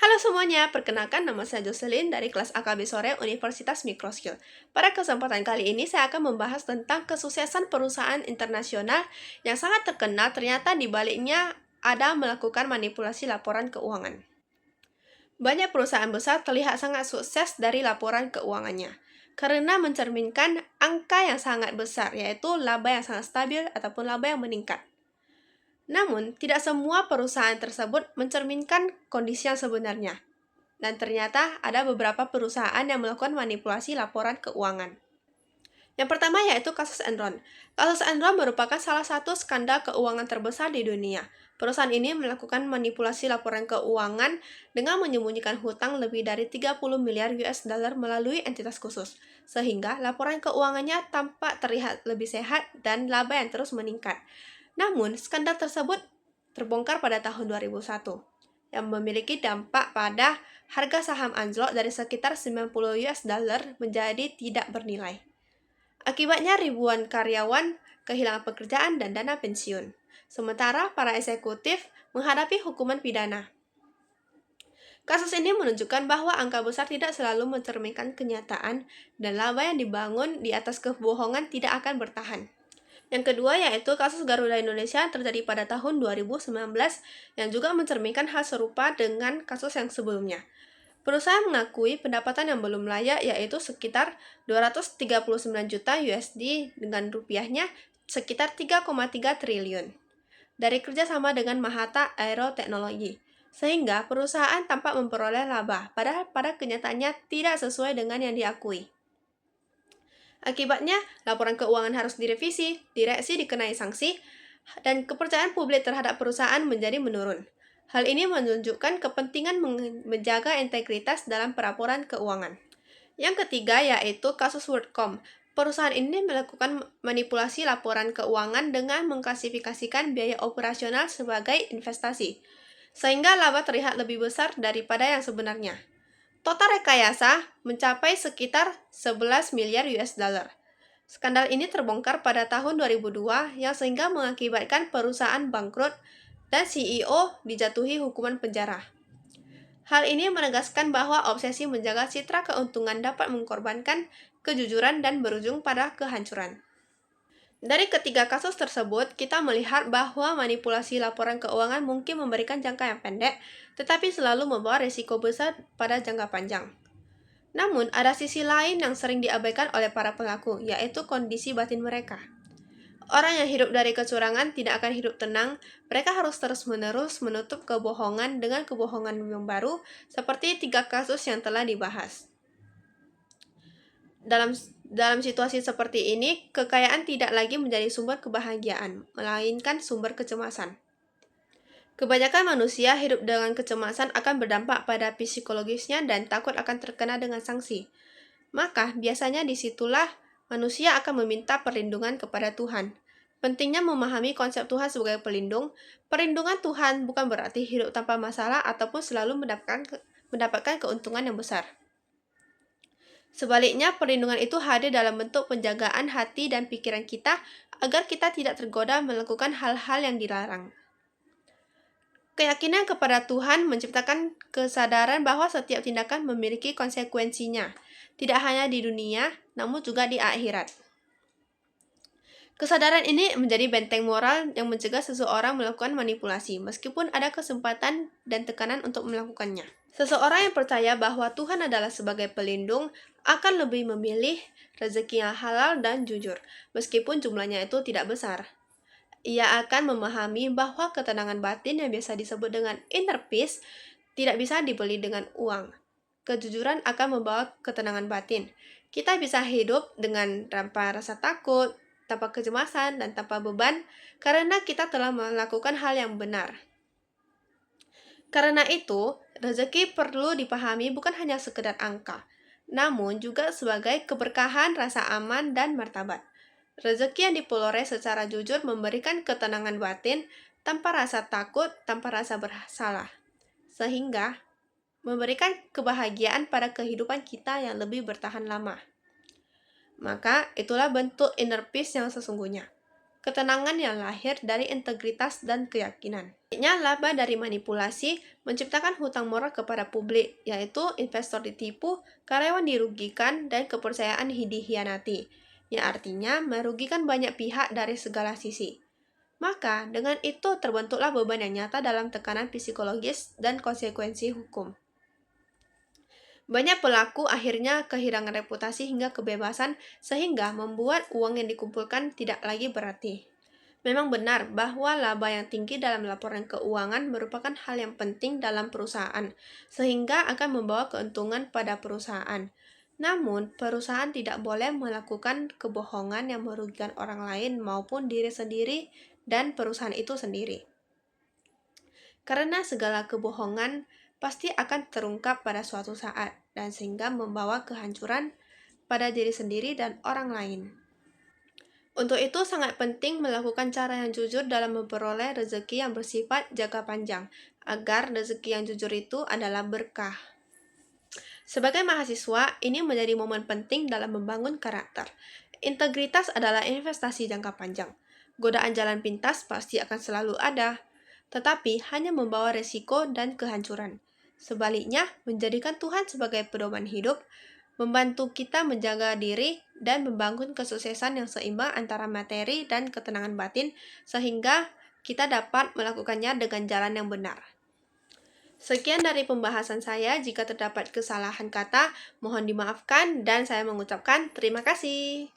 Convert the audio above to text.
Halo semuanya, perkenalkan nama saya Jocelyn dari kelas AKB Sore Universitas Microskill. Pada kesempatan kali ini saya akan membahas tentang kesuksesan perusahaan internasional yang sangat terkenal ternyata di baliknya ada melakukan manipulasi laporan keuangan. Banyak perusahaan besar terlihat sangat sukses dari laporan keuangannya karena mencerminkan angka yang sangat besar, yaitu laba yang sangat stabil ataupun laba yang meningkat. Namun, tidak semua perusahaan tersebut mencerminkan kondisi yang sebenarnya. Dan ternyata ada beberapa perusahaan yang melakukan manipulasi laporan keuangan. Yang pertama yaitu kasus Enron. Kasus Enron merupakan salah satu skandal keuangan terbesar di dunia. Perusahaan ini melakukan manipulasi laporan keuangan dengan menyembunyikan hutang lebih dari 30 miliar US dollar melalui entitas khusus, sehingga laporan keuangannya tampak terlihat lebih sehat dan laba yang terus meningkat. Namun, skandal tersebut terbongkar pada tahun 2001, yang memiliki dampak pada harga saham anjlok dari sekitar 90 US dollar menjadi tidak bernilai. Akibatnya ribuan karyawan kehilangan pekerjaan dan dana pensiun. Sementara para eksekutif menghadapi hukuman pidana. Kasus ini menunjukkan bahwa angka besar tidak selalu mencerminkan kenyataan dan laba yang dibangun di atas kebohongan tidak akan bertahan. Yang kedua yaitu kasus Garuda Indonesia yang terjadi pada tahun 2019 yang juga mencerminkan hal serupa dengan kasus yang sebelumnya. Perusahaan mengakui pendapatan yang belum layak yaitu sekitar 239 juta USD dengan rupiahnya sekitar 3,3 triliun dari kerjasama dengan Mahata Aeroteknologi, sehingga perusahaan tampak memperoleh laba, padahal pada kenyataannya tidak sesuai dengan yang diakui. Akibatnya, laporan keuangan harus direvisi, direksi dikenai sanksi, dan kepercayaan publik terhadap perusahaan menjadi menurun. Hal ini menunjukkan kepentingan menjaga integritas dalam pelaporan keuangan. Yang ketiga yaitu kasus WorldCom. Perusahaan ini melakukan manipulasi laporan keuangan dengan mengklasifikasikan biaya operasional sebagai investasi, sehingga laba terlihat lebih besar daripada yang sebenarnya. Total rekayasa mencapai sekitar 11 miliar US dollar. Skandal ini terbongkar pada tahun 2002 yang sehingga mengakibatkan perusahaan bangkrut dan CEO dijatuhi hukuman penjara. Hal ini menegaskan bahwa obsesi menjaga citra keuntungan dapat mengorbankan kejujuran dan berujung pada kehancuran. Dari ketiga kasus tersebut, kita melihat bahwa manipulasi laporan keuangan mungkin memberikan jangka yang pendek, tetapi selalu membawa risiko besar pada jangka panjang. Namun, ada sisi lain yang sering diabaikan oleh para pelaku, yaitu kondisi batin mereka. Orang yang hidup dari kecurangan tidak akan hidup tenang, mereka harus terus-menerus menutup kebohongan dengan kebohongan yang baru, seperti 3 kasus yang telah dibahas. Dalam situasi seperti ini, kekayaan tidak lagi menjadi sumber kebahagiaan, melainkan sumber kecemasan. Kebanyakan manusia hidup dengan kecemasan akan berdampak pada psikologisnya dan takut akan terkena dengan sanksi. Maka, biasanya disitulah manusia akan meminta perlindungan kepada Tuhan. Pentingnya memahami konsep Tuhan sebagai pelindung. Perlindungan Tuhan bukan berarti hidup tanpa masalah ataupun selalu mendapatkan keuntungan yang besar. Sebaliknya, perlindungan itu hadir dalam bentuk penjagaan hati dan pikiran kita agar kita tidak tergoda melakukan hal-hal yang dilarang. Keyakinan kepada Tuhan menciptakan kesadaran bahwa setiap tindakan memiliki konsekuensinya, tidak hanya di dunia, namun juga di akhirat. Kesadaran ini menjadi benteng moral yang mencegah seseorang melakukan manipulasi, meskipun ada kesempatan dan tekanan untuk melakukannya. Seseorang yang percaya bahwa Tuhan adalah sebagai pelindung akan lebih memilih rezeki yang halal dan jujur, meskipun jumlahnya itu tidak besar. Ia akan memahami bahwa ketenangan batin yang biasa disebut dengan inner peace tidak bisa dibeli dengan uang. Kejujuran akan membawa ketenangan batin. Kita bisa hidup dengan tanpa rasa takut, tanpa kecemasan, dan tanpa beban karena kita telah melakukan hal yang benar. Karena itu, rezeki perlu dipahami bukan hanya sekedar angka, namun juga sebagai keberkahan, rasa aman, dan martabat. Rezeki yang diperoleh secara jujur memberikan ketenangan batin tanpa rasa takut, tanpa rasa bersalah, sehingga memberikan kebahagiaan pada kehidupan kita yang lebih bertahan lama. Maka itulah bentuk inner peace yang sesungguhnya. ketenangan yang lahir dari integritas dan keyakinan. Sebaliknya, laba dari manipulasi menciptakan hutang moral kepada publik, yaitu investor ditipu, karyawan dirugikan, dan kepercayaan dikhianati, yang artinya merugikan banyak pihak dari segala sisi. Maka, dengan itu terbentuklah beban yang nyata dalam tekanan psikologis dan konsekuensi hukum. Banyak pelaku akhirnya kehilangan reputasi hingga kebebasan, sehingga membuat uang yang dikumpulkan tidak lagi berarti. Memang benar bahwa laba yang tinggi dalam laporan keuangan merupakan hal yang penting dalam perusahaan, sehingga akan membawa keuntungan pada perusahaan. Namun, perusahaan tidak boleh melakukan kebohongan yang merugikan orang lain maupun diri sendiri dan perusahaan itu sendiri. Karena segala kebohongan pasti akan terungkap pada suatu saat, dan sehingga membawa kehancuran pada diri sendiri dan orang lain. Untuk itu sangat penting melakukan cara yang jujur dalam memperoleh rezeki yang bersifat jangka panjang, agar rezeki yang jujur itu adalah berkah. Sebagai mahasiswa, ini menjadi momen penting dalam membangun karakter. Integritas adalah investasi jangka panjang. Godaan jalan pintas pasti akan selalu ada, tetapi hanya membawa resiko dan kehancuran. Sebaliknya, menjadikan Tuhan sebagai pedoman hidup, membantu kita menjaga diri dan membangun kesuksesan yang seimbang antara materi dan ketenangan batin, sehingga kita dapat melakukannya dengan jalan yang benar. Sekian dari pembahasan saya. Jika terdapat kesalahan kata, mohon dimaafkan dan saya mengucapkan terima kasih.